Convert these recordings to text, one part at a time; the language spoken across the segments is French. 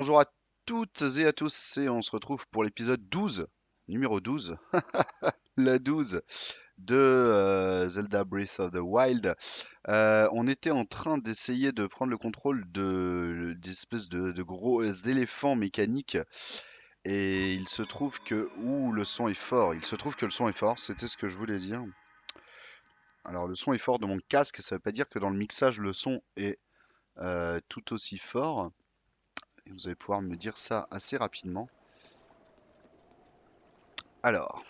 Bonjour à toutes et à tous et on se retrouve pour l'épisode 12, numéro 12, la 12 de Zelda Breath of the Wild. On était en train d'essayer de prendre le contrôle d'espèces de gros éléphants mécaniques et il se trouve que... Ouh, le son est fort, il se trouve que le son est fort, c'était ce que je voulais dire. Alors le son est fort de mon casque, ça veut pas dire que dans le mixage le son est tout aussi fort. Et vous allez pouvoir me dire ça assez rapidement. Alors,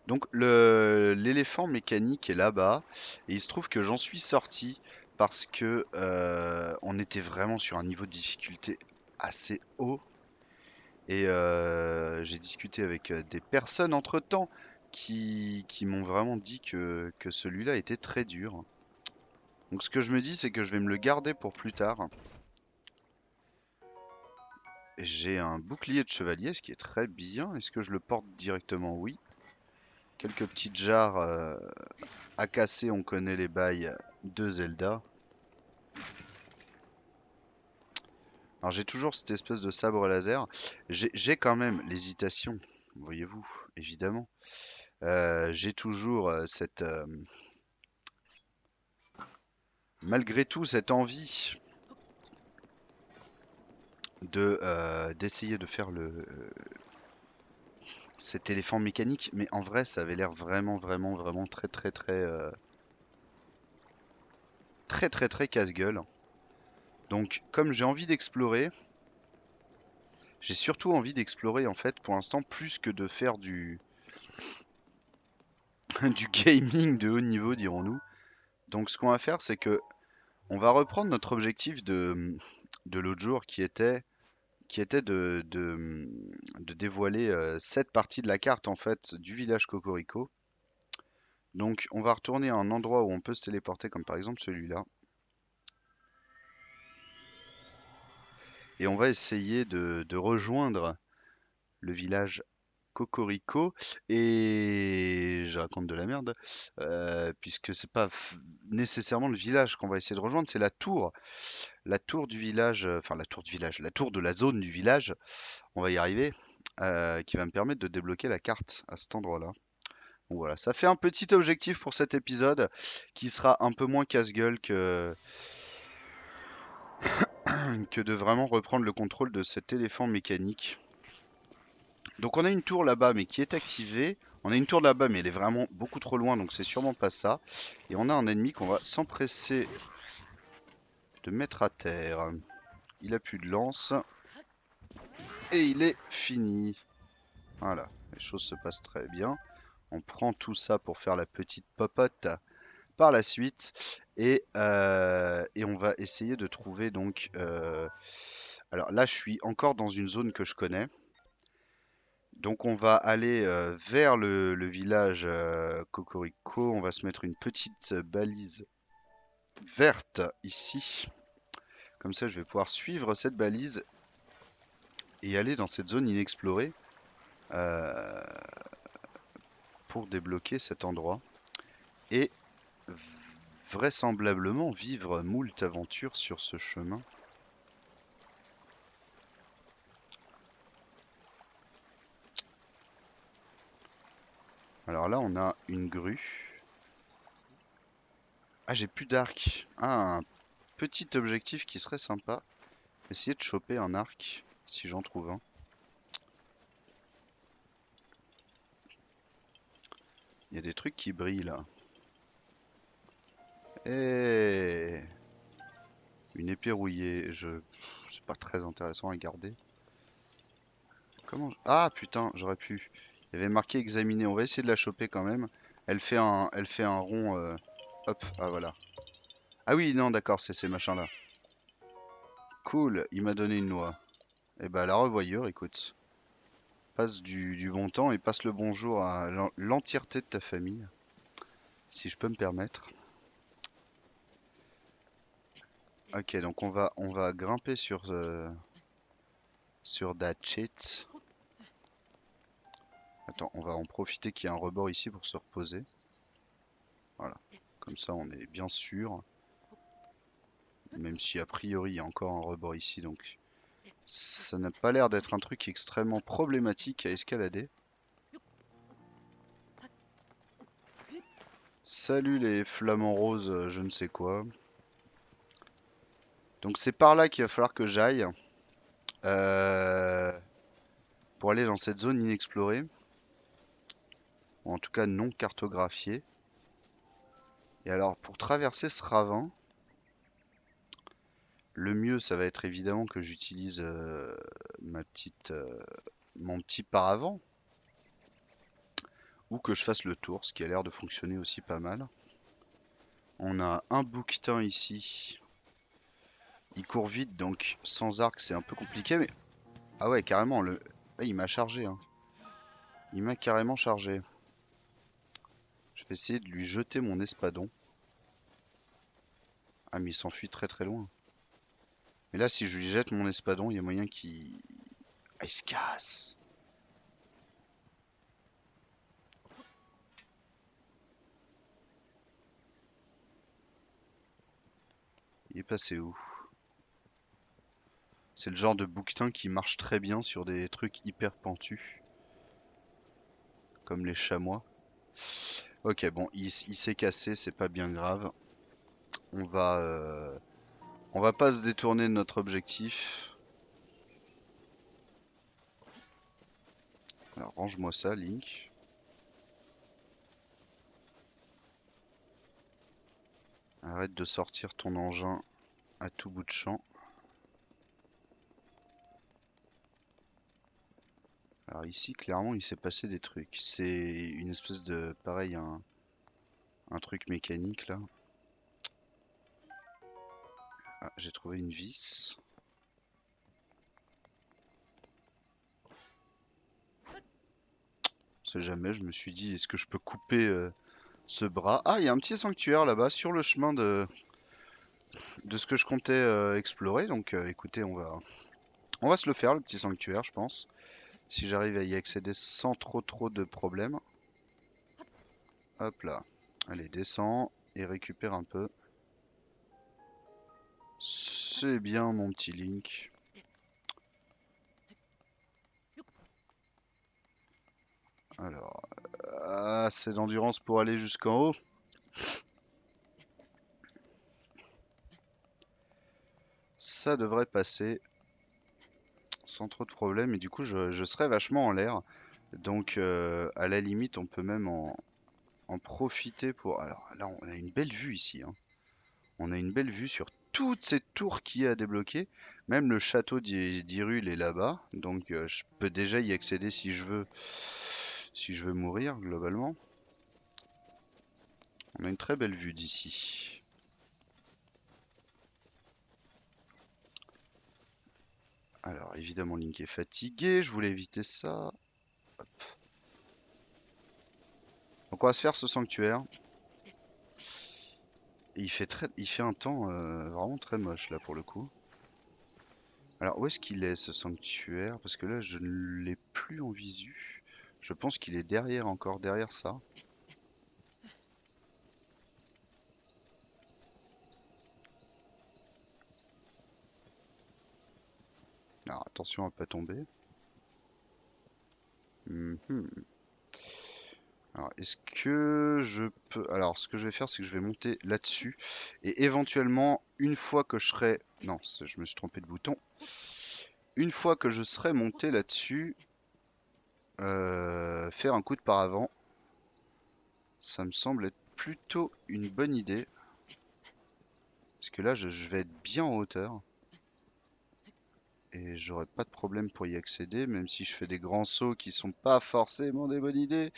donc l'éléphant mécanique est là-bas et il se trouve que j'en suis sorti parce que on était vraiment sur un niveau de difficulté assez haut et j'ai discuté avec des personnes entre-temps qui m'ont vraiment dit que celui-là était très dur. Donc ce que je me dis c'est que je vais me le garder pour plus tard. J'ai un bouclier de chevalier, ce qui est très bien. Est-ce que je le porte directement? Oui. Quelques petites jarres à casser, on connaît les bails de Zelda. Alors j'ai toujours cette espèce de sabre laser. J'ai quand même l'hésitation, voyez-vous, évidemment. J'ai toujours malgré tout, cette envie d'essayer de faire cet éléphant mécanique. Mais en vrai, ça avait l'air vraiment très casse-gueule. Donc comme j'ai envie d'explorer, j'ai surtout envie d'explorer en fait pour l'instant plus que de faire du gaming de haut niveau, dirons-nous. Donc ce qu'on va faire, c'est que on va reprendre notre objectif de l'autre jour qui était de dévoiler cette partie de la carte en fait du village Cocorico. Donc on va retourner à un endroit où on peut se téléporter comme par exemple celui-là. Et on va essayer de rejoindre le village Cocorico et je raconte de la merde puisque c'est pas nécessairement le village qu'on va essayer de rejoindre, c'est la tour du village, enfin la tour du village, la tour de la zone du village, on va y arriver, qui va me permettre de débloquer la carte à cet endroit-là. Donc voilà, ça fait un petit objectif pour cet épisode qui sera un peu moins casse-gueule que de vraiment reprendre le contrôle de cet éléphant mécanique. Donc on a une tour là-bas mais qui est activée. On a une tour là-bas mais elle est vraiment beaucoup trop loin donc c'est sûrement pas ça. Et on a un ennemi qu'on va s'empresser de mettre à terre. Il a plus de lance et il est fini. Voilà, les choses se passent très bien. On prend tout ça pour faire la petite popote par la suite et on va essayer de trouver donc... Alors là je suis encore dans une zone que je connais. Donc on va aller vers le village Cocorico. On va se mettre une petite balise verte ici. Comme ça, je vais pouvoir suivre cette balise et aller dans cette zone inexplorée euh, pour débloquer cet endroit. Et vraisemblablement vivre moult aventures sur ce chemin. Alors là, on a une grue. Ah, j'ai plus d'arc. Ah, un petit objectif qui serait sympa. Essayer de choper un arc, si j'en trouve un. Il y a des trucs qui brillent là. Et une épée rouillée. C'est pas très intéressant à garder. Comment Ah putain, j'aurais pu. Il y avait marqué examiner. On va essayer de la choper quand même. Elle fait un rond. Hop, ah voilà. Ah oui, non, d'accord, c'est ces machins-là. Cool, il m'a donné une noix. Et bah, la revoyure, écoute. Passe du bon temps et passe le bonjour à l'entièreté de ta famille, si je peux me permettre. Ok, donc on va grimper sur that shit. Attends, on va en profiter qu'il y a un rebord ici pour se reposer. Voilà, comme ça on est bien sûr. Même si a priori il y a encore un rebord ici, donc Ça n'a pas l'air d'être un truc extrêmement problématique à escalader. Salut les flamants roses, je ne sais quoi. Donc c'est par là qu'il va falloir que j'aille euh, pour aller dans cette zone inexplorée, ou en tout cas non cartographiée. Et alors pour traverser ce ravin, le mieux ça va être évidemment que j'utilise mon petit paravent, ou que je fasse le tour, ce qui a l'air de fonctionner aussi pas mal. On a un bouquetin ici. Il court vite, donc sans arc c'est un peu compliqué, mais... Ah ouais, carrément, ah, il m'a chargé, hein. Il m'a carrément chargé. Je vais essayer de lui jeter mon espadon. Ah mais il s'enfuit très très loin. Mais là si je lui jette mon espadon, il y a moyen qu'il... Ah, il se casse. Il est passé où? C'est le genre de bouquetin qui marche très bien sur des trucs hyper pentus. Comme les chamois. Ok, bon, il s'est cassé, c'est pas bien grave. On va, on va pas se détourner de notre objectif. Alors range-moi ça, Link. Arrête de sortir ton engin à tout bout de champ. Alors ici, clairement, il s'est passé des trucs. C'est une espèce de... Pareil, un truc mécanique, là. Ah, j'ai trouvé une vis. On sait jamais, je me suis dit, est-ce que je peux couper ce bras? Ah, il y a un petit sanctuaire là-bas, sur le chemin de ce que je comptais explorer. Donc écoutez, on va se le faire, le petit sanctuaire, je pense. Si j'arrive à y accéder sans trop de problèmes. Hop là. Allez, descends et récupère un peu. C'est bien mon petit Link. Alors, assez d'endurance pour aller jusqu'en haut. Ça devrait passer sans trop de problèmes. Et du coup, je serai vachement en l'air. Donc, à la limite, on peut même en profiter pour... Alors là, on a une belle vue ici, hein. On a une belle vue sur toutes ces tours qu'il y a à débloquer. Même le château d'Hyrule est là-bas. Donc, je peux déjà y accéder si je veux. Si je veux mourir, globalement. On a une très belle vue d'ici. Alors, évidemment, Link est fatigué. Je voulais éviter ça. Hop. Donc, on va se faire ce sanctuaire. Et il fait un temps vraiment très moche, là, pour le coup. Alors, où est-ce qu'il est, ce sanctuaire? Parce que là, je ne l'ai plus en visu. Je pense qu'il est derrière, encore derrière ça. Alors, attention à pas tomber. Mhm. Alors, est-ce que je peux... Alors, ce que je vais faire, c'est que je vais monter là-dessus. Et éventuellement, une fois que je serai... Non, je me suis trompé de bouton. Une fois que je serai monté là-dessus, faire un coup de paravent, ça me semble être plutôt une bonne idée. Parce que là, je vais être bien en hauteur. Et j'aurai pas de problème pour y accéder, même si je fais des grands sauts qui sont pas forcément des bonnes idées.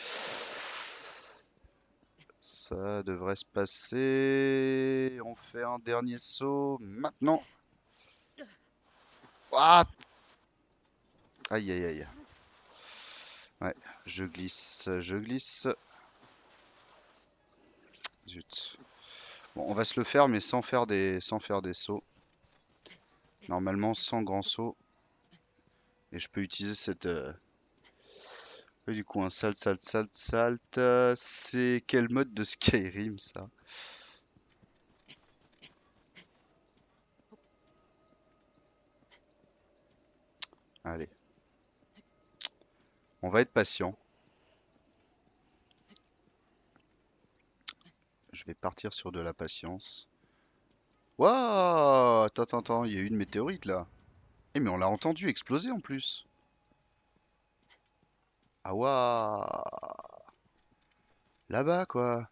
Ça devrait se passer. On fait un dernier saut maintenant. Ah! Aïe aïe aïe. Ouais, je glisse, je glisse. Zut. Bon, on va se le faire, mais sans faire des sauts. Normalement, sans grand saut. Et je peux utiliser cette... ouais, du coup, un salt. C'est quel mode de Skyrim, ça? Allez, on va être patient. Je vais partir sur de la patience. Waouh! Attends, il y a eu une météorite là. Eh mais on l'a entendu exploser en plus. Ah waouh! Là-bas quoi.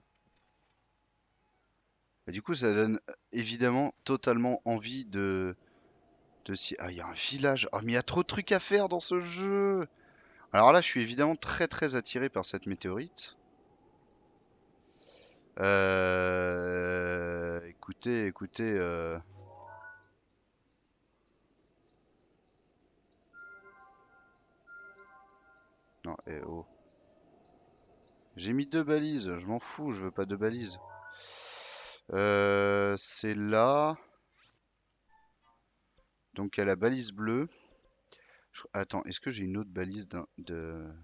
Et du coup ça donne évidemment totalement envie de si... Ah il y a un village. Ah mais il y a trop de trucs à faire dans ce jeu. Alors là je suis évidemment très attiré par cette météorite. Écoutez. Non, oh. J'ai mis 2 balises, je m'en fous, je veux pas 2 balises. C'est là. Donc à la balise bleue. Attends, est-ce que j'ai une autre balise de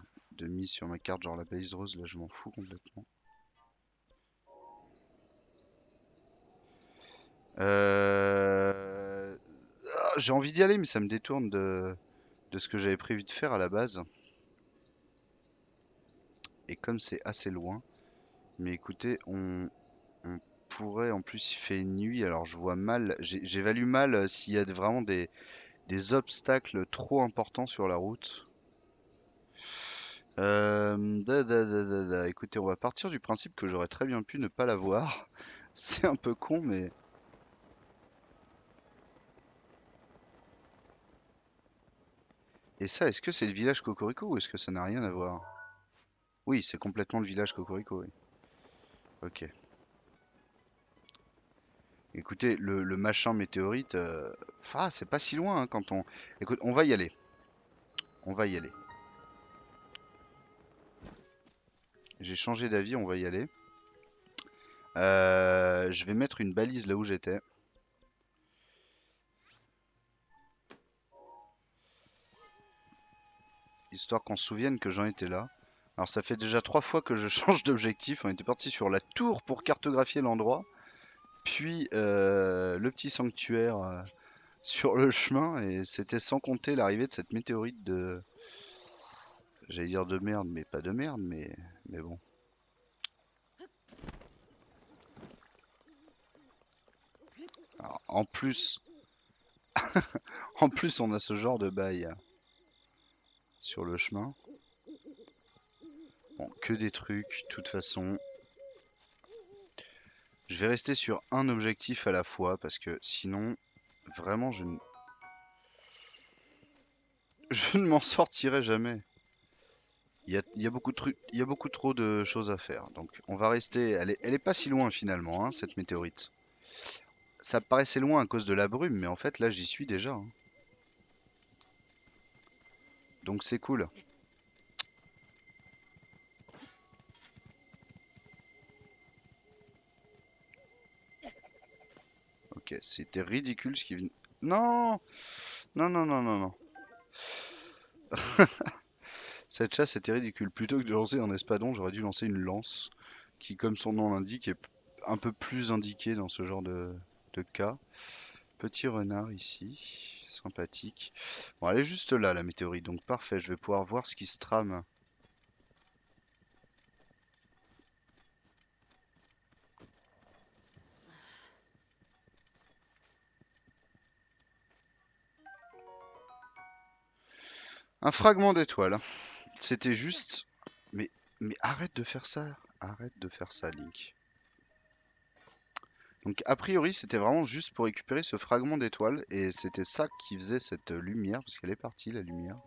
mise sur ma carte? Genre la balise rose, là je m'en fous complètement. J'ai envie d'y aller, mais ça me détourne de ce que j'avais prévu de faire à la base. Et comme c'est assez loin. Mais écoutez, on pourrait, en plus il fait nuit, alors je vois mal, j'évalue mal s'il y a vraiment des obstacles trop importants sur la route. Écoutez, on va partir du principe que j'aurais très bien pu ne pas l'avoir. C'est un peu con, mais... Et ça, est-ce que c'est le village Cocorico ou est-ce que ça n'a rien à voir? Oui, c'est complètement le village Cocorico, oui. Ok. Écoutez, le machin météorite... Ah, c'est pas si loin hein, quand on... Écoute, on va y aller. On va y aller. J'ai changé d'avis, on va y aller. Je vais mettre une balise là où j'étais. Histoire qu'on se souvienne que j'en étais là. Alors ça fait déjà 3 fois que je change d'objectif. On était parti sur la tour pour cartographier l'endroit. Puis le petit sanctuaire sur le chemin. Et c'était sans compter l'arrivée de cette météorite de... J'allais dire de merde, mais pas de merde, mais bon. Alors, en plus, en plus, on a ce genre de bail sur le chemin. Bon, que des trucs, de toute façon. Je vais rester sur un objectif à la fois parce que sinon, vraiment, je ne m'en sortirai jamais. Il y a beaucoup de trucs, il y a beaucoup trop de choses à faire. Donc, on va rester. Elle est pas si loin finalement, hein, cette météorite. Ça paraissait loin à cause de la brume, mais en fait, là, j'y suis déjà, hein. Donc, c'est cool. Ok, c'était ridicule ce qui vient. Non! Non. Cette chasse était ridicule. Plutôt que de lancer un espadon, j'aurais dû lancer une lance, qui, comme son nom l'indique, est un peu plus indiquée dans ce genre de cas. Petit renard ici, sympathique. Bon, elle est juste là, la météorite, donc parfait, je vais pouvoir voir ce qui se trame. Un fragment d'étoile. C'était juste... Mais, mais arrête de faire ça. Arrête de faire ça, Link. Donc a priori, c'était vraiment juste pour récupérer ce fragment d'étoile. Et c'était ça qui faisait cette lumière, parce qu'elle est partie, la lumière.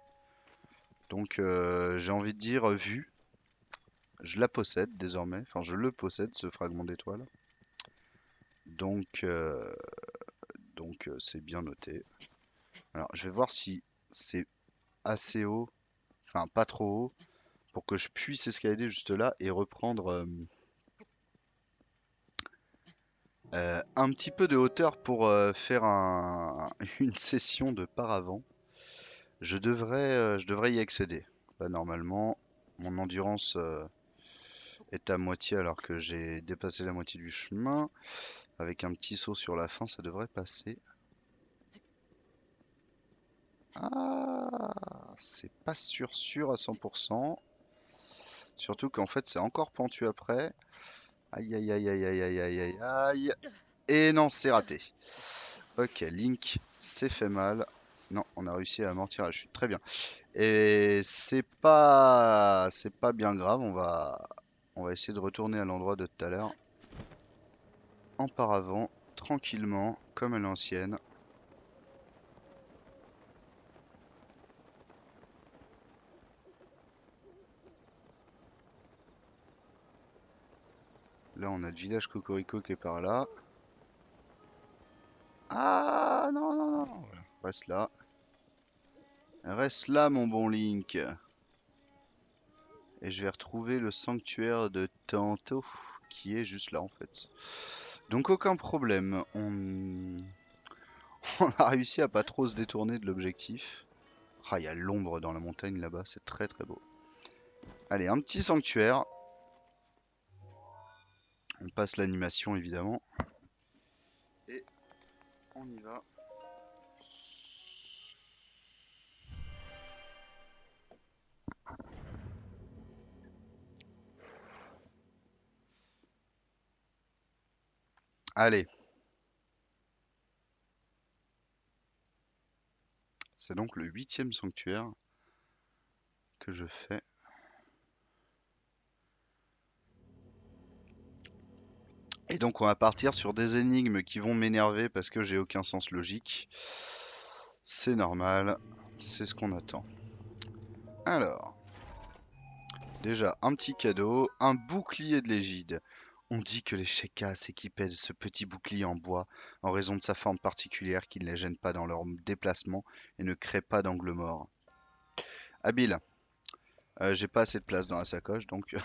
Donc j'ai envie de dire, vue. Je la possède désormais. Enfin, je le possède, ce fragment d'étoile. Donc, c'est bien noté. Alors, je vais voir si c'est assez haut, enfin pas trop haut, pour que je puisse escalader juste là et reprendre un petit peu de hauteur pour faire une session de paravent. Je devrais y accéder. Là, normalement, mon endurance est à moitié alors que j'ai dépassé la moitié du chemin. Avec un petit saut sur la fin, ça devrait passer. Ah! c'est pas sûr à 100%. Surtout qu'en fait c'est encore pentu après. Aïe aïe aïe aïe aïe aïe aïe aïe aïe. Et non, c'est raté. Ok, Link s'est fait mal. Non, on a réussi à amortir la chute. Très bien. Et c'est pas bien grave. On va essayer de retourner à l'endroit de tout à l'heure. En paravent, tranquillement, comme à l'ancienne. Là, on a le village Cocorico qui est par là. Ah non, non, non. Voilà. Reste là. Reste là, mon bon Link. Et je vais retrouver le sanctuaire de Tanto, qui est juste là en fait. Donc aucun problème. On a réussi à pas trop se détourner de l'objectif. Ah, il y a l'ombre dans la montagne là-bas, c'est très très beau. Allez, un petit sanctuaire. On passe l'animation évidemment. Et on y va. Allez. C'est donc le 8e sanctuaire que je fais. Et donc on va partir sur des énigmes qui vont m'énerver parce que j'ai aucun sens logique. C'est normal, c'est ce qu'on attend. Alors, déjà un petit cadeau, un bouclier de l'égide. On dit que les Shekas s'équipaient de ce petit bouclier en bois en raison de sa forme particulière qui ne les gêne pas dans leur déplacement et ne crée pas d'angle mort. Habile. J'ai pas assez de place dans la sacoche donc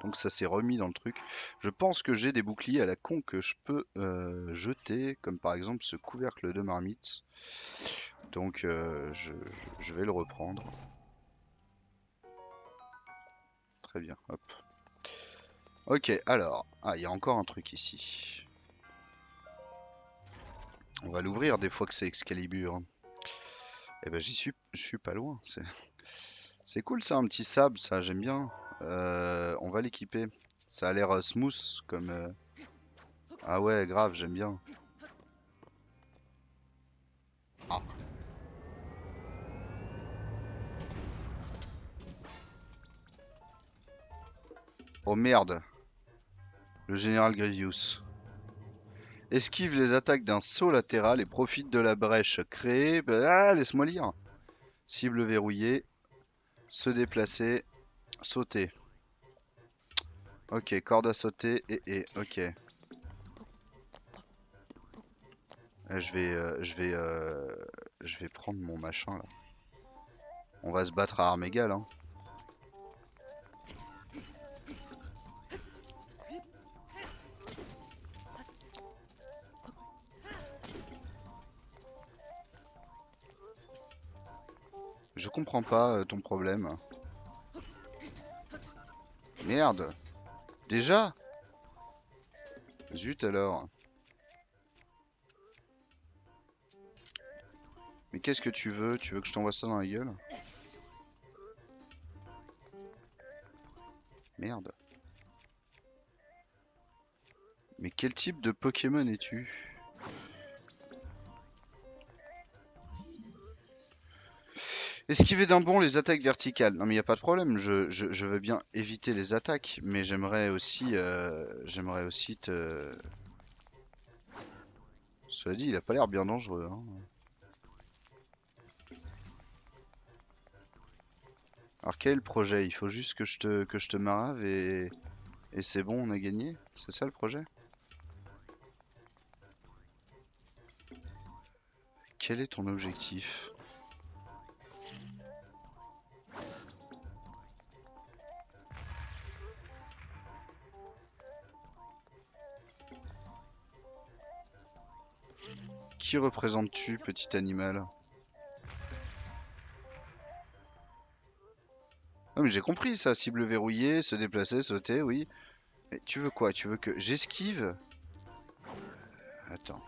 donc ça s'est remis dans le truc. Je pense que j'ai des boucliers à la con que je peux jeter, comme par exemple ce couvercle de marmite. Donc je vais le reprendre. Très bien, hop. Ok, alors, ah, il y a encore un truc ici. On va l'ouvrir des fois que c'est Excalibur. Eh ben je suis pas loin. C'est cool ça, un petit sable, ça j'aime bien. On va l'équiper. Ça a l'air smooth comme. Ah ouais, grave, j'aime bien. Ah. Oh merde, le général Grievous. Esquive les attaques d'un saut latéral et profite de la brèche créée. Ah, laisse-moi lire. Cible verrouillée. Se déplacer. Sauter. Ok, corde à sauter ok. Je vais prendre mon machin là. On va se battre à armes égales, hein. Je comprends pas ton problème. Merde. Déjà? Zut alors. Mais qu'est-ce que tu veux? Tu veux que je t'envoie ça dans la gueule? Merde. Mais quel type de Pokémon es-tu? Esquiver d'un bond les attaques verticales. Non mais y a pas de problème, je veux bien éviter les attaques, mais j'aimerais aussi te... Cela dit, il a pas l'air bien dangereux, hein. Alors quel est le projet? Il faut juste que je te marave et c'est bon, on a gagné? C'est ça le projet? Quel est ton objectif? Qui représentes-tu, petit animal? Ah mais j'ai compris ça, cible verrouillée, se déplacer, sauter, oui. Mais tu veux quoi? Tu veux que j'esquive? Attends.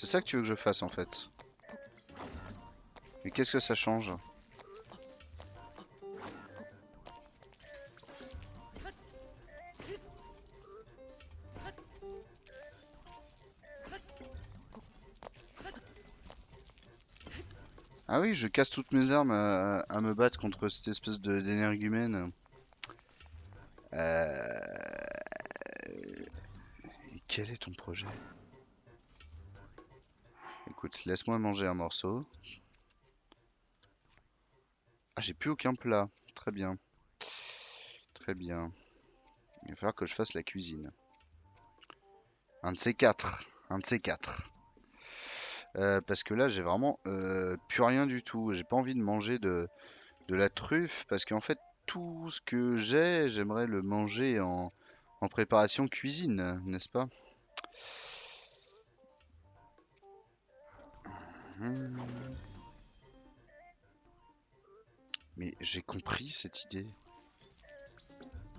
C'est ça que tu veux que je fasse en fait. Mais qu'est-ce que ça change? Ah oui, je casse toutes mes armes à me battre contre cette espèce d'énergumène. Et quel est ton projet? Écoute, laisse-moi manger un morceau. Ah, j'ai plus aucun plat. Très bien. Très bien. Il va falloir que je fasse la cuisine. Un de ces quatre. Un de ces quatre. Parce que là, j'ai vraiment plus rien du tout. J'ai pas envie de manger de la truffe. Parce qu'en fait, tout ce que j'ai, j'aimerais le manger en préparation cuisine, n'est-ce pas? Hmm. Mais j'ai compris cette idée.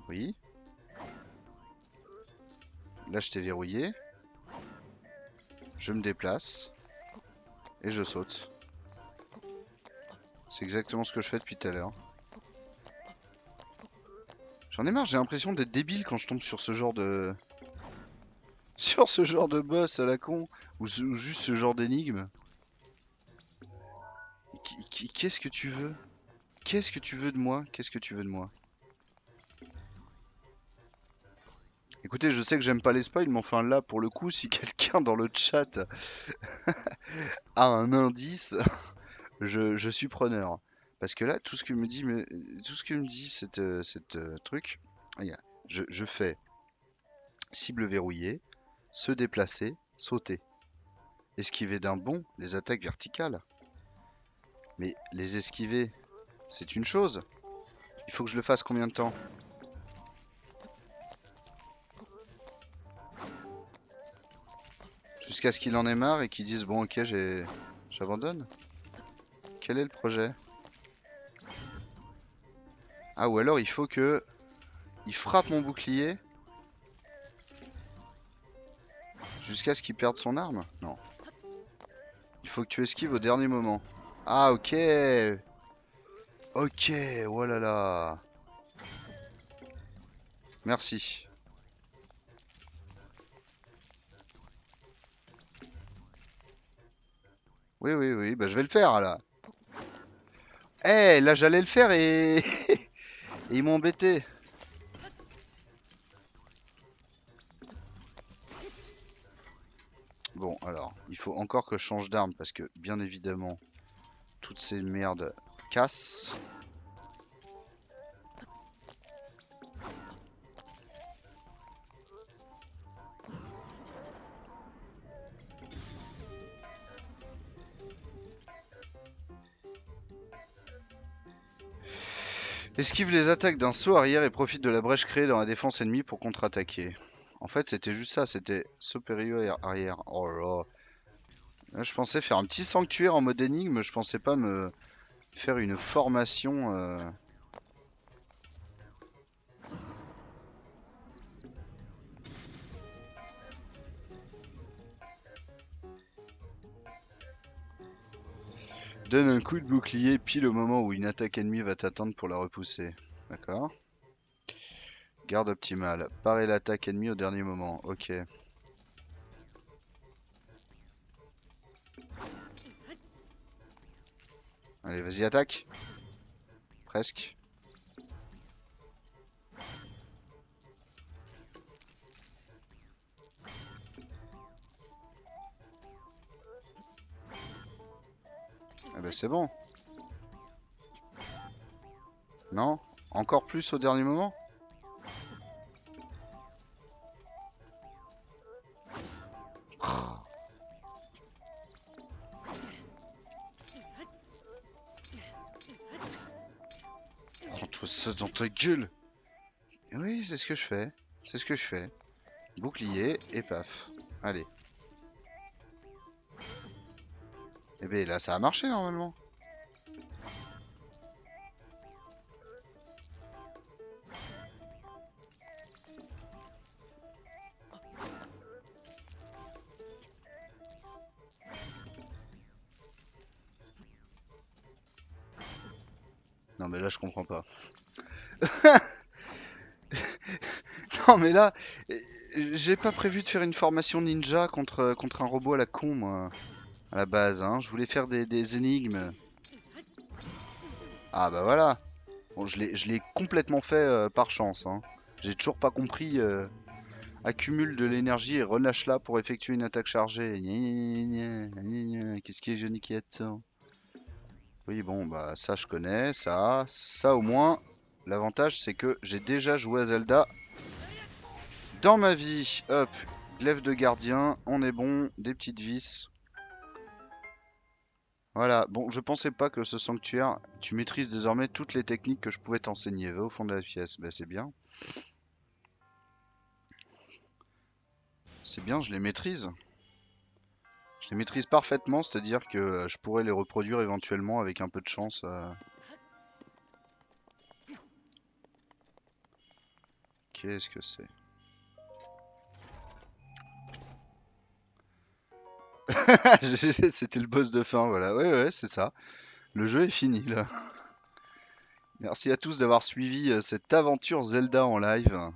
Oui. Là, je t'ai verrouillé. Je me déplace. Et je saute. C'est exactement ce que je fais depuis tout à l'heure. J'en ai marre, j'ai l'impression d'être débile quand je tombe sur ce genre de... Sur ce genre de boss à la con. Ou juste ce genre d'énigme. Qu'est-ce que tu veux? Qu'est-ce que tu veux de moi? Qu'est-ce que tu veux de moi? Écoutez, je sais que j'aime pas les spoils, mais enfin là, pour le coup, si quelqu'un dans le chat a un indice, je suis preneur. Parce que là, tout ce que me dit, tout ce que me dit cette truc, regarde, je fais cible verrouillée, se déplacer, sauter. Esquiver d'un bond les attaques verticales. Mais les esquiver, c'est une chose. Il faut que je le fasse combien de temps? Jusqu'à ce qu'il en ait marre et qu'il dise bon ok j'abandonne. Quel est le projet? Ah ou alors il faut que il frappe mon bouclier jusqu'à ce qu'il perde son arme? Non. Il faut que tu esquives au dernier moment. Ah ok. Ok, voilà là. Merci. Oui oui oui, bah je vais le faire là. Eh là j'allais le faire et... et ils m'ont embêté. Bon alors, il faut encore que je change d'arme parce que bien évidemment toutes ces merdes cassent. Esquive les attaques d'un saut arrière et profite de la brèche créée dans la défense ennemie pour contre-attaquer. En fait, c'était juste ça, c'était saut périlleux arrière. Oh là là. Là, je pensais faire un petit sanctuaire en mode énigme, je pensais pas me faire une formation. Donne un coup de bouclier pile au moment où une attaque ennemie va t'atteindre pour la repousser. D'accord. Garde optimale. Parer l'attaque ennemie au dernier moment. Ok. Allez, vas-y, attaque. Presque. Ah bah c'est bon. Non? Encore plus au dernier moment? Prends-toi ça dans ta gueule. Oui, c'est ce que je fais. C'est ce que je fais. Bouclier et paf. Allez. Et ben là, ça a marché normalement. Non mais là je comprends pas. Non mais là, j'ai pas prévu de faire une formation ninja contre un robot à la con moi, à la base, hein. Je voulais faire des énigmes. Ah bah voilà. Bon, je l'ai complètement fait par chance, hein. J'ai toujours pas compris. Accumule de l'énergie et relâche-la pour effectuer une attaque chargée. Gna, gna, gna, gna, gna. Qu'est-ce qui est joli qui est ça? Oui, bon, bah ça je connais, ça au moins. L'avantage c'est que j'ai déjà joué à Zelda dans ma vie. Hop, glaive de gardien, on est bon, des petites vis. Voilà, bon, je pensais pas que ce sanctuaire, tu maîtrises désormais toutes les techniques que je pouvais t'enseigner. Va au fond de la pièce, bah c'est bien. C'est bien, je les maîtrise. Je les maîtrise parfaitement, c'est-à-dire que je pourrais les reproduire éventuellement avec un peu de chance. Qu'est-ce que c'est? C'était le boss de fin, voilà. Ouais, ouais, c'est ça. Le jeu est fini là. Merci à tous d'avoir suivi cette aventure Zelda en live.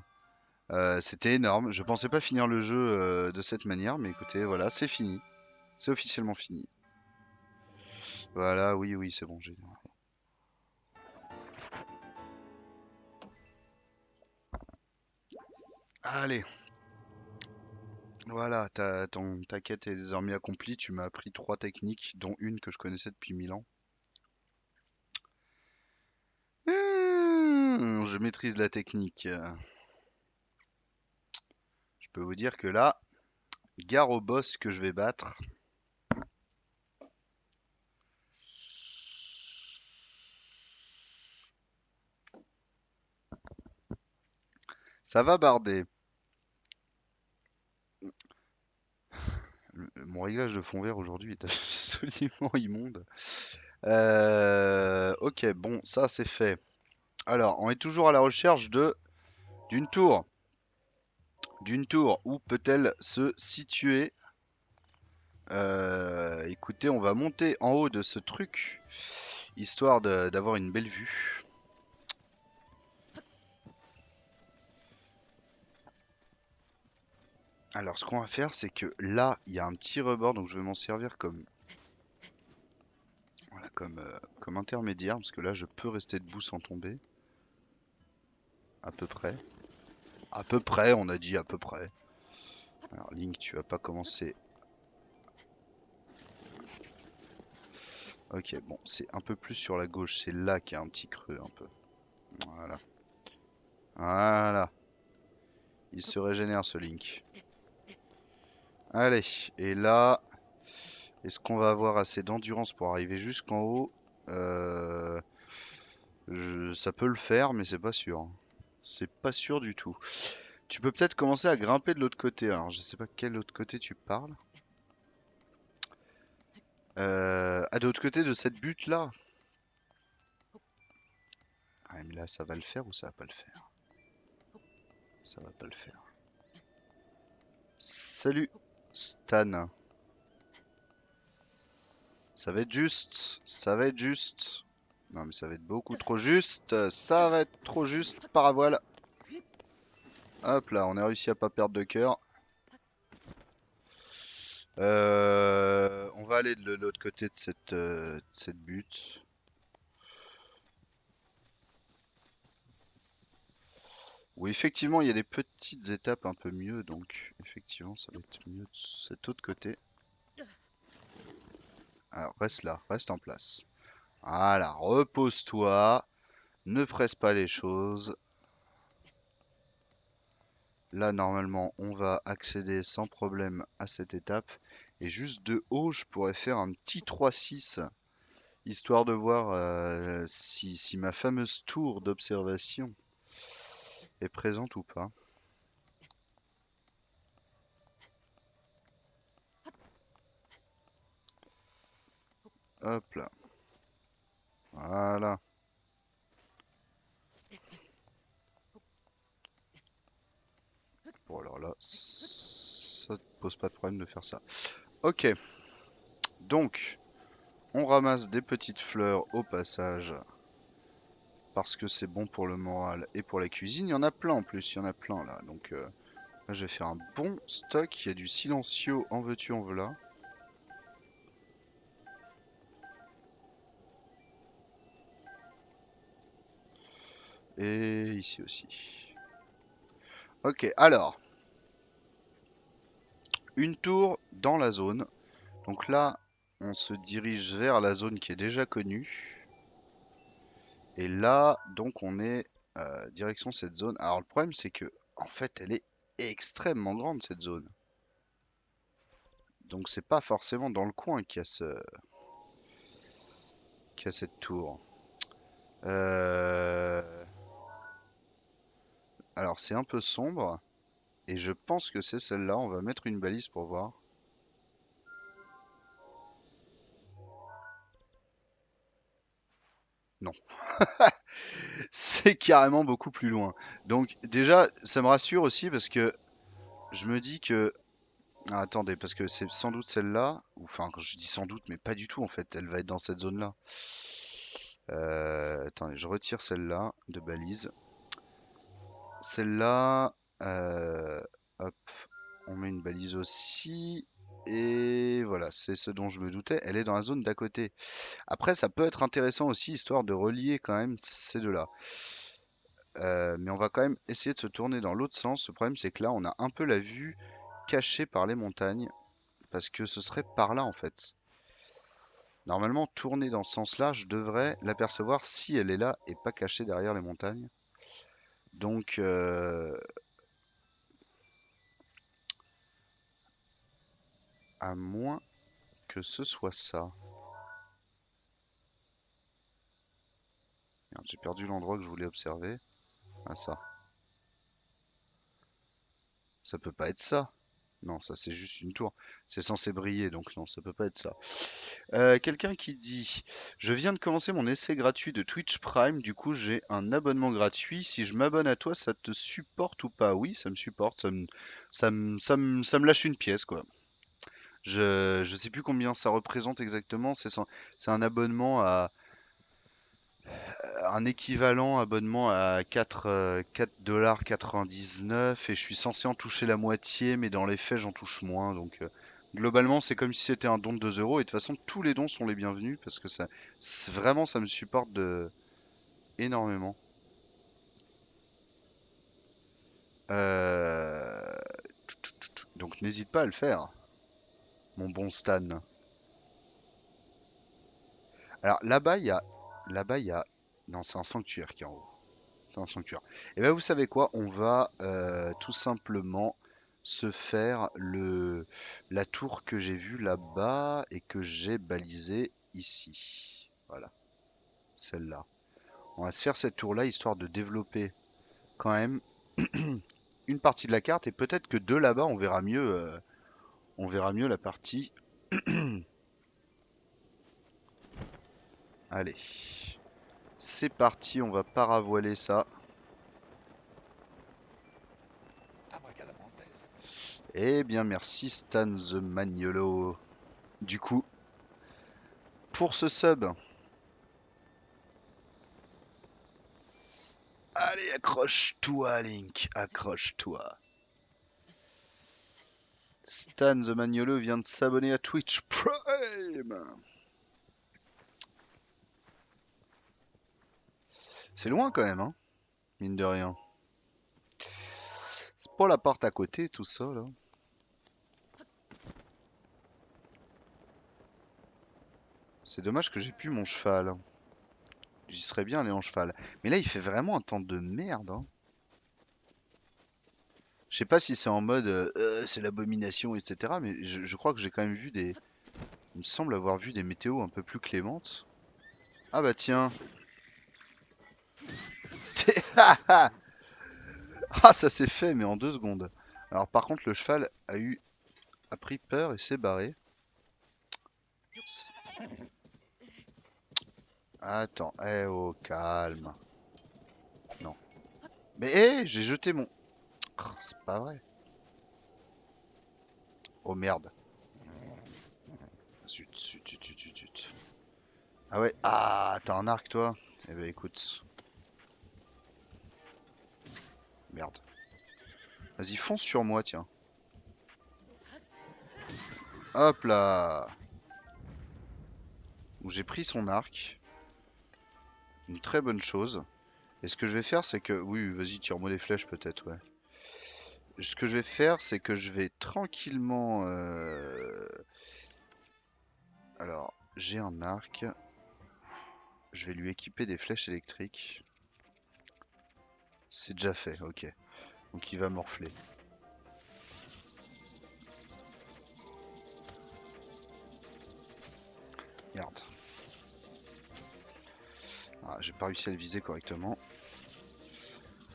C'était énorme. Je pensais pas finir le jeu de cette manière, mais écoutez, voilà, c'est fini. C'est officiellement fini. Voilà, oui, oui, c'est bon, j'ai. Allez, voilà, ta quête est désormais accomplie. Tu m'as appris 3 techniques, dont une que je connaissais depuis 1000 ans. Je maîtrise la technique. Je peux vous dire que là, gare au boss que je vais battre. Ça va barder. Mon réglage de fond vert aujourd'hui est absolument immonde. Ok, bon, ça c'est fait. Alors, on est toujours à la recherche d'une tour. D'une tour. Où peut-elle se situer? Écoutez, on va monter en haut de ce truc, histoire d'avoir une belle vue. Alors, ce qu'on va faire, c'est que là, il y a un petit rebord, donc je vais m'en servir comme, voilà, comme intermédiaire, parce que là, je peux rester debout sans tomber. À peu près. À peu près, on a dit à peu près. Alors, Link, tu vas pas commencer. Ok, bon, c'est un peu plus sur la gauche. C'est là qu'il y a un petit creux, un peu. Voilà. Voilà. Il se régénère, ce Link. Allez, et là, est-ce qu'on va avoir assez d'endurance pour arriver jusqu'en haut? Euh, Ça peut le faire, mais c'est pas sûr. C'est pas sûr du tout. Tu peux peut-être commencer à grimper de l'autre côté. Alors, je sais pas quel autre côté tu parles. De l'autre côté de cette butte là. Ah, mais là, ça va le faire ou ça va pas le faire? Ça va pas le faire. Salut, Stan. Ça va être juste. Ça va être juste. Non, mais ça va être beaucoup trop juste. Ça va être trop juste. Paravoile. Hop là, on a réussi à pas perdre de cœur. On va aller de l'autre côté de cette butte. Où effectivement il y a des petites étapes un peu mieux, donc effectivement ça va être mieux de cet autre côté. Alors reste là, reste en place. Voilà, repose-toi, ne presse pas les choses. Là normalement on va accéder sans problème à cette étape. Et juste de haut je pourrais faire un petit 3-6, histoire de voir si ma fameuse tour d'observation est présente ou pas. Hop là. Voilà. Bon alors là, ça te pose pas de problème de faire ça. Ok. Donc, on ramasse des petites fleurs au passage parce que c'est bon pour le moral et pour la cuisine. Il y en a plein en plus, il y en a plein là. Donc là, je vais faire un bon stock. Il y a du silencio en veux-tu en voilà. Et ici aussi. Ok, alors, une tour dans la zone. Donc là, on se dirige vers la zone qui est déjà connue. Et là, donc on est direction cette zone. Alors le problème c'est que en fait elle est extrêmement grande cette zone. Donc c'est pas forcément dans le coin qu'il y a cette tour. Euh, Alors c'est un peu sombre. Et je pense que c'est celle-là. On va mettre une balise pour voir. Non. C'est carrément beaucoup plus loin. Donc déjà, ça me rassure aussi parce que je me dis que... Ah, attendez, parce que c'est sans doute celle-là. Enfin, je dis sans doute, mais pas du tout en fait. Elle va être dans cette zone-là. Attendez, je retire celle-là de balise. Celle-là, hop, on met une balise aussi. Et voilà, c'est ce dont je me doutais. Elle est dans la zone d'à côté. Après, ça peut être intéressant aussi, histoire de relier quand même ces deux-là. Mais on va quand même essayer de se tourner dans l'autre sens. Le problème, c'est que là, on a un peu la vue cachée par les montagnes. Parce que ce serait par là, en fait. Normalement, tourner dans ce sens-là, je devrais l'apercevoir si elle est là et pas cachée derrière les montagnes. Donc, à moins que ce soit ça. Merde, j'ai perdu l'endroit que je voulais observer. Ah, ça. Ça peut pas être ça. Non, ça c'est juste une tour. C'est censé briller, donc non, ça peut pas être ça. Quelqu'un qui dit: Je viens de commencer mon essai gratuit de Twitch Prime, du coup j'ai un abonnement gratuit. Si je m'abonne à toi, ça te supporte ou pas? Oui, ça me supporte. Ça me lâche une pièce, quoi. Je sais plus combien ça représente exactement. C'est un abonnement à un équivalent abonnement à 4,99 $ et je suis censé en toucher la moitié, mais dans les faits j'en touche moins. Donc globalement c'est comme si c'était un don de 2 euros et de toute façon tous les dons sont les bienvenus parce que vraiment ça me supporte énormément. Euh, donc n'hésite pas à le faire, mon bon Stan. Alors là-bas il y a, non c'est un sanctuaire qui est en haut. C'est un sanctuaire. Et ben vous savez quoi? On va tout simplement se faire la tour que j'ai vue là-bas et que j'ai balisée ici. Voilà, celle-là. On va se faire cette tour-là histoire de développer quand même une partie de la carte et peut-être que de là-bas on verra mieux la partie. Allez, c'est parti, on va paravoiler ça. Eh bien merci Stan the Magnolo. Du coup, pour ce sub. Allez, accroche-toi, Link, accroche-toi. Stan the Magnolo vient de s'abonner à Twitch Prime. C'est loin quand même, hein, mine de rien. C'est pas la porte à côté, tout ça, là. C'est dommage que j'ai plus mon cheval. J'y serais bien allé en cheval. Mais là, il fait vraiment un temps de merde, hein. Je sais pas si c'est en mode c'est l'abomination, etc. Mais je crois que j'ai quand même vu des. Il me semble avoir vu des météos un peu plus clémentes. Ah bah tiens. Ah, ça s'est fait, mais en 2 secondes. Alors par contre, le cheval a pris peur et s'est barré. Attends, eh oh, calme. Non. Mais j'ai jeté mon... Oh, c'est pas vrai. Oh merde. Zut, zut, zut, zut, zut, zut. Ah ouais, ah, t'as un arc toi? Eh ben écoute. Merde. Vas-y, fonce sur moi, tiens. Hop là. Donc j'ai pris son arc. Une très bonne chose. Et ce que je vais faire, c'est que... Oui, vas-y, tire-moi les flèches peut-être, ouais. Ce que je vais faire, c'est que je vais tranquillement... Alors, j'ai un arc. Je vais lui équiper des flèches électriques. C'est déjà fait, ok. Donc il va morfler. Merde. Ah, j'ai pas réussi à le viser correctement.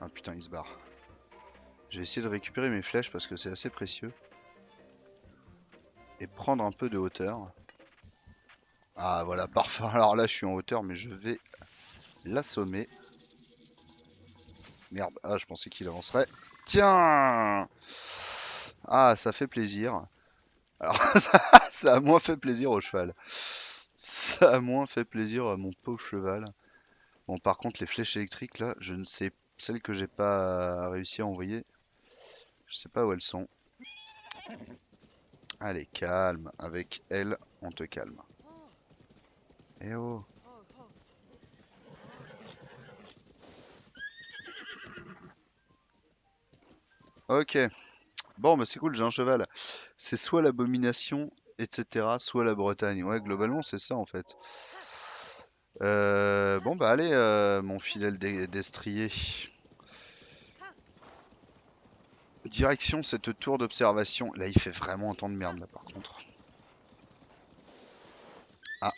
Ah putain, il se barre. Je vais essayer de récupérer mes flèches parce que c'est assez précieux. Et prendre un peu de hauteur. Ah voilà, parfait. Alors là, je suis en hauteur, mais je vais l'assommer. Merde, ah, je pensais qu'il avancerait. Tiens! Ah, ça fait plaisir. Alors, ça a moins fait plaisir au cheval. Ça a moins fait plaisir à mon pauvre cheval. Bon, par contre, les flèches électriques, là, je ne sais... Celles que j'ai pas réussi à envoyer, je sais pas où elles sont. Allez, calme. Avec elle, on te calme. Eh oh! Ok. Bon, bah c'est cool, j'ai un cheval. C'est soit l'abomination, etc., soit la Bretagne. Ouais, globalement, c'est ça, en fait. Bon, bah allez, mon fidèle destrier. Direction cette tour d'observation. Là, il fait vraiment un temps de merde, là, par contre. Ah,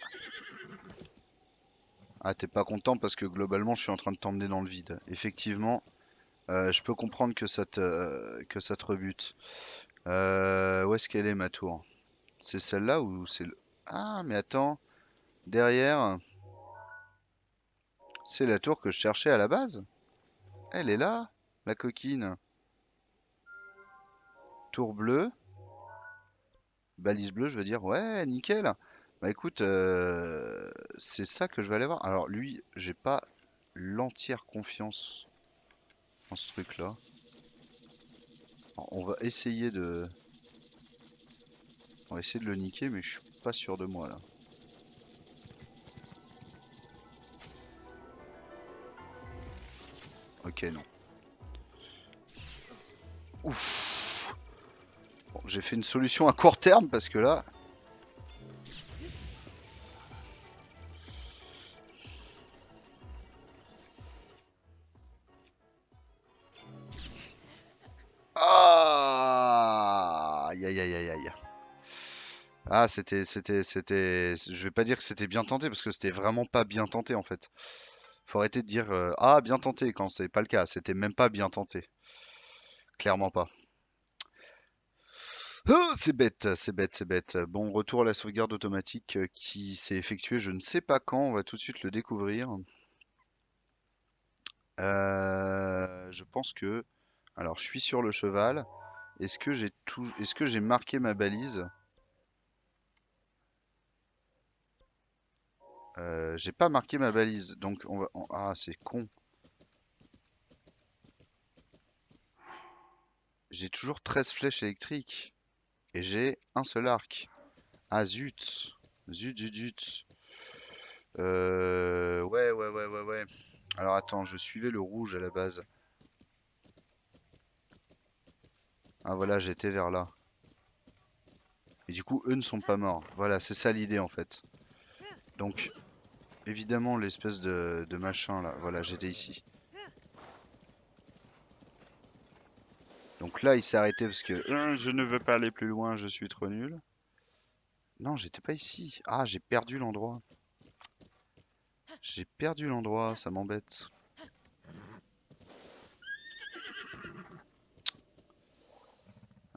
ah t'es pas content parce que globalement, je suis en train de t'emmener dans le vide. Effectivement, je peux comprendre que ça te rebute. Où est-ce qu'elle est, ma tour? C'est celle-là ou c'est le... Ah, mais attends. Derrière, c'est la tour que je cherchais à la base. Elle est là, la coquine. Tour bleue. Balise bleue, je veux dire. Ouais, nickel. Bah écoute, c'est ça que je vais aller voir. Alors lui, j'ai pas l'entière confiance en ce truc-là. On va essayer de... On va essayer de le niquer, mais je suis pas sûr de moi là. Ok, non. Ouf. Bon, j'ai fait une solution à court terme parce que là... Ah! Aïe aïe aïe aïe aïe. Ah, je vais pas dire que c'était bien tenté parce que c'était vraiment pas bien tenté en fait. Faut arrêter de dire ah bien tenté quand c'est pas le cas. C'était même pas bien tenté. Clairement pas. Oh, c'est bête, c'est bête, c'est bête. Bon, retour à la sauvegarde automatique qui s'est effectuée. Je ne sais pas quand. On va tout de suite le découvrir. Je pense que. Alors, je suis sur le cheval. Est-ce que j'ai marqué ma balise? J'ai pas marqué ma balise, donc ah, c'est con. J'ai toujours 13 flèches électriques. Et j'ai un seul arc. Ah zut. Zut, zut, zut. Ouais, ouais, ouais, ouais, ouais. Alors attends, je suivais le rouge à la base. Ah voilà, j'étais vers là. Et du coup, eux ne sont pas morts. Voilà, c'est ça l'idée en fait. Donc, évidemment, l'espèce de machin là. Voilà, j'étais ici. Donc là, il s'est arrêté parce que je ne veux pas aller plus loin, je suis trop nul. Non, j'étais pas ici. Ah, j'ai perdu l'endroit. J'ai perdu l'endroit, ça m'embête.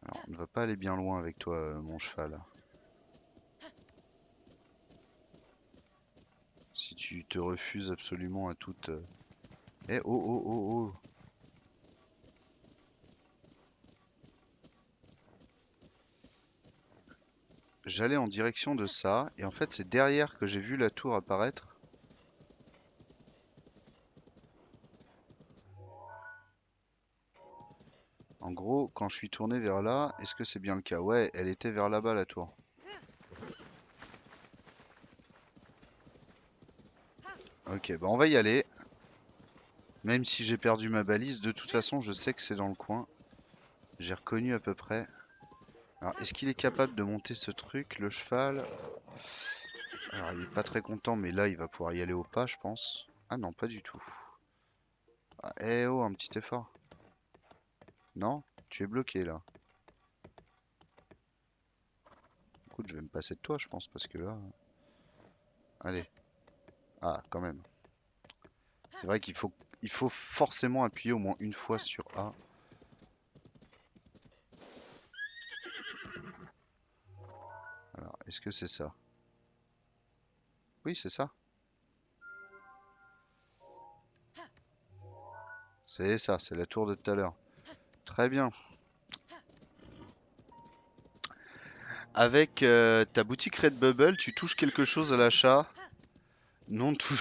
Alors, on ne va pas aller bien loin avec toi, mon cheval. Si tu te refuses absolument à toute... Eh, oh, oh, oh, oh. J'allais en direction de ça, et en fait, c'est derrière que j'ai vu la tour apparaître. En gros, quand je suis tourné vers là, est-ce que c'est bien le cas? Ouais, elle était vers là-bas la tour. Ok, bah on va y aller. Même si j'ai perdu ma balise, de toute façon, je sais que c'est dans le coin. J'ai reconnu à peu près. Alors, est-ce qu'il est capable de monter ce truc, le cheval? Alors, il est pas très content, mais là, il va pouvoir y aller au pas, je pense. Ah non, pas du tout. Ah, eh oh, un petit effort. Non? Tu es bloqué là. Écoute, je vais me passer de toi, je pense, parce que là... Allez. Ah, quand même. C'est vrai il faut forcément appuyer au moins une fois sur A. Alors, est-ce que c'est ça? Oui, c'est ça. C'est ça, c'est la tour de tout à l'heure. Très bien. Avec ta boutique Redbubble, tu touches quelque chose à l'achat. Non, tout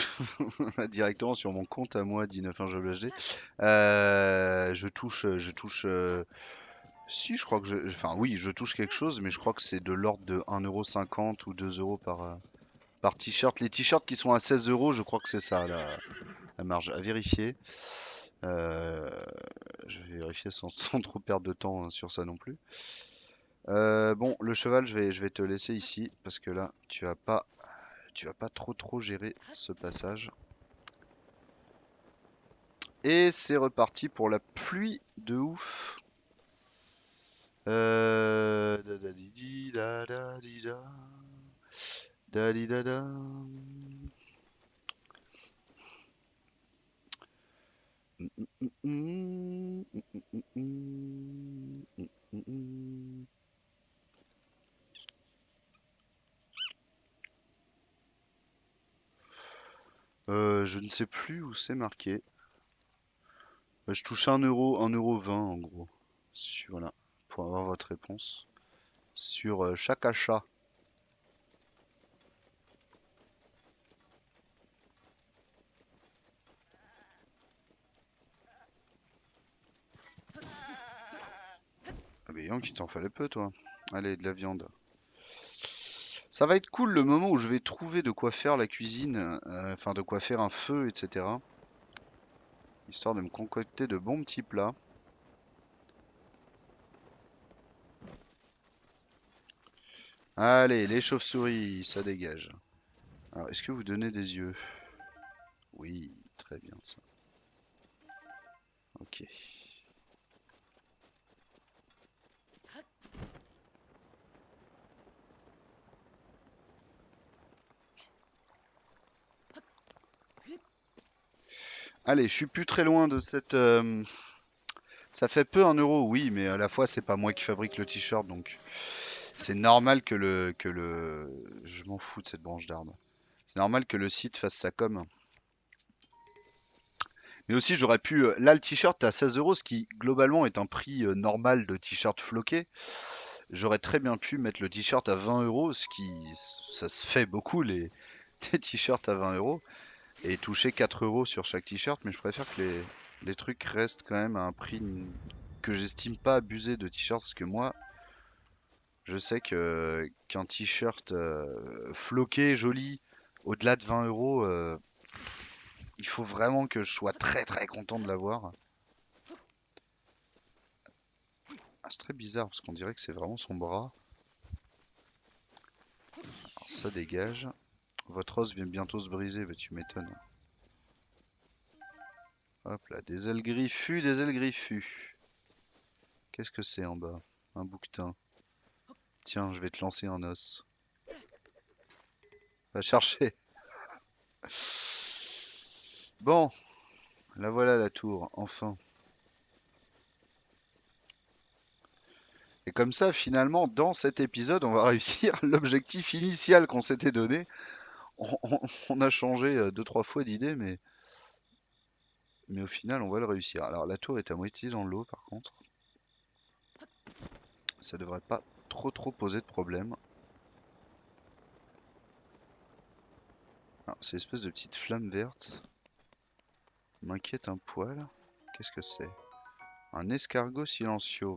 directement sur mon compte à moi, 19 je touche. Si, je crois que enfin oui, je touche quelque chose, mais je crois que c'est de l'ordre de 1,50 € ou 2 euros par t-shirt. Les t-shirts qui sont à 16 euros, je crois que c'est ça la marge. À vérifier. Euh, je vais vérifier sans trop perdre de temps sur ça non plus. Bon, le cheval, je vais te laisser ici parce que là, tu vas pas trop gérer ce passage. Et c'est reparti pour la pluie de ouf. Da da di di da da di da. Da di da da. Mm, mm, mm, mm, mm, mm, mm. Je ne sais plus où c'est marqué. Je touche 1 € en gros. Voilà, pour avoir votre réponse. Sur chaque achat. Ah mais Yank, il t'en fallait peu toi. Allez, de la viande. Ça va être cool le moment où je vais trouver de quoi faire la cuisine, enfin de quoi faire un feu, etc. Histoire de me concocter de bons petits plats. Allez, les chauves-souris, ça dégage. Alors, est-ce que vous donnez des yeux? Oui, très bien ça. Ok. Allez, je suis plus très loin de cette... Ça fait peu 1 €, oui, mais à la fois c'est pas moi qui fabrique le t-shirt, donc c'est normal Je m'en fous de cette branche d'arbre. C'est normal que le site fasse sa com. Mais aussi j'aurais pu... Là le t-shirt est à 16 euros, ce qui globalement est un prix normal de t-shirt floqué. J'aurais très bien pu mettre le t-shirt à 20 euros, ce qui... Ça se fait beaucoup les t-shirts à 20 euros. Et toucher 4 euros sur chaque t-shirt, mais je préfère que les trucs restent quand même à un prix que j'estime pas abusé de t-shirt, parce que moi, je sais que qu'un t-shirt floqué, joli, au-delà de 20 euros, il faut vraiment que je sois très content de l'avoir. Ah, c'est très bizarre, parce qu'on dirait que c'est vraiment son bras. Alors, ça dégage. Votre os vient bientôt se briser, bah, tu m'étonnes. Hop là, des ailes griffues, des ailes griffues. Qu'est-ce que c'est en bas? Un bouquetin. Tiens, je vais te lancer un os. Va chercher. Bon, la voilà la tour, enfin. Et comme ça, finalement, dans cet épisode, on va réussir l'objectif initial qu'on s'était donné. On a changé deux, trois fois d'idée, mais au final, on va le réussir. Alors, la tour est à moitié dans l'eau, par contre. Ça devrait pas trop poser de problème. Alors, c'est espèce de petite flamme verte. M'inquiète un poil. Qu'est-ce que c'est? Un escargot silencieux.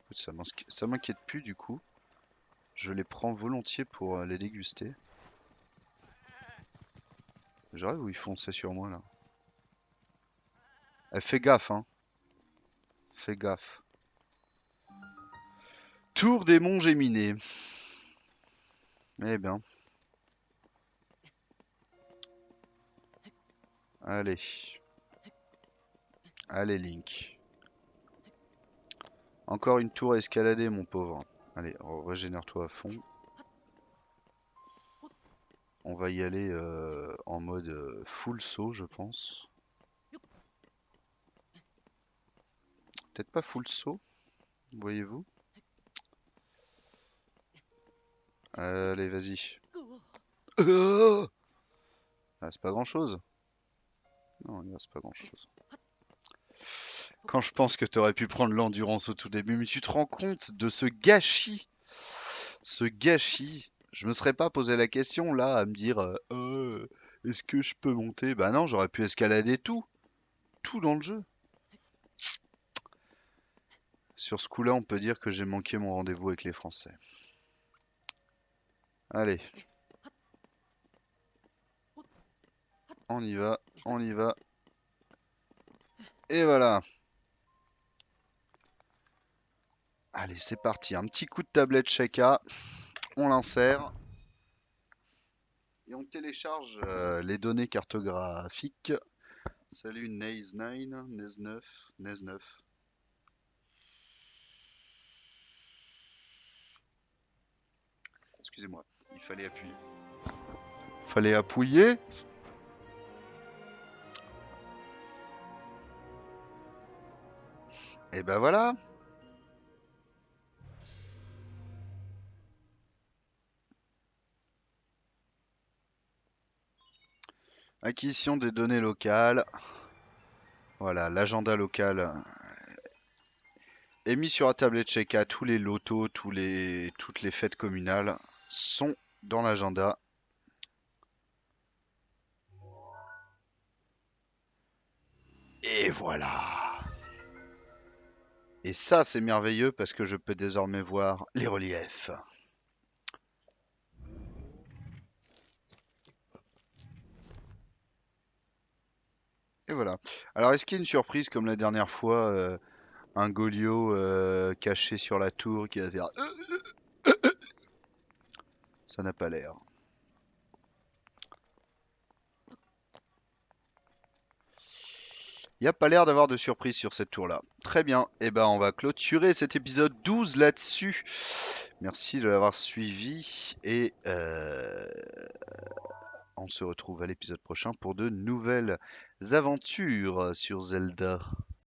Écoute, ça m'inquiète plus du coup. Je les prends volontiers pour les déguster. J'arrive où ils fonçaient sur moi là. Fais gaffe, hein. Fais gaffe. Tour des monts Géminés. Eh bien. Allez. Allez, Link. Encore une tour à escalader, mon pauvre. Allez, régénère-toi à fond. On va y aller en mode full saut, je pense. Peut-être pas full saut, voyez-vous. Allez, vas-y. Ah, c'est pas grand-chose. Non, il reste pas grand-chose. Quand je pense que t'aurais pu prendre l'endurance au tout début, mais tu te rends compte de ce gâchis? Ce gâchis. Je me serais pas posé la question là à me dire est-ce que je peux monter? Bah non, j'aurais pu escalader tout. Tout dans le jeu. Sur ce coup-là, on peut dire que j'ai manqué mon rendez-vous avec les Français. Allez. On y va, on y va. Et voilà. Allez, c'est parti. Un petit coup de tablette Sheka. On l'insère. Et on télécharge les données cartographiques. Salut Naze9, Naze9, Naze9. Excusez-moi, il fallait appuyer. Fallait appuyer. Et ben voilà. Acquisition des données locales. Voilà, l'agenda local est mis sur la tablette Sheka. Tous les lotos, toutes les fêtes communales sont dans l'agenda. Et voilà. Et ça, c'est merveilleux parce que je peux désormais voir les reliefs. Et voilà. Alors, est-ce qu'il y a une surprise comme la dernière fois, un Golio caché sur la tour qui va faire ça n'a pas l'air. Il n'y a pas l'air d'avoir de surprise sur cette tour-là. Très bien. Et ben, on va clôturer cet épisode 12 là-dessus. Merci de l'avoir suivi et on se retrouve à l'épisode prochain pour de nouvelles aventures sur Zelda.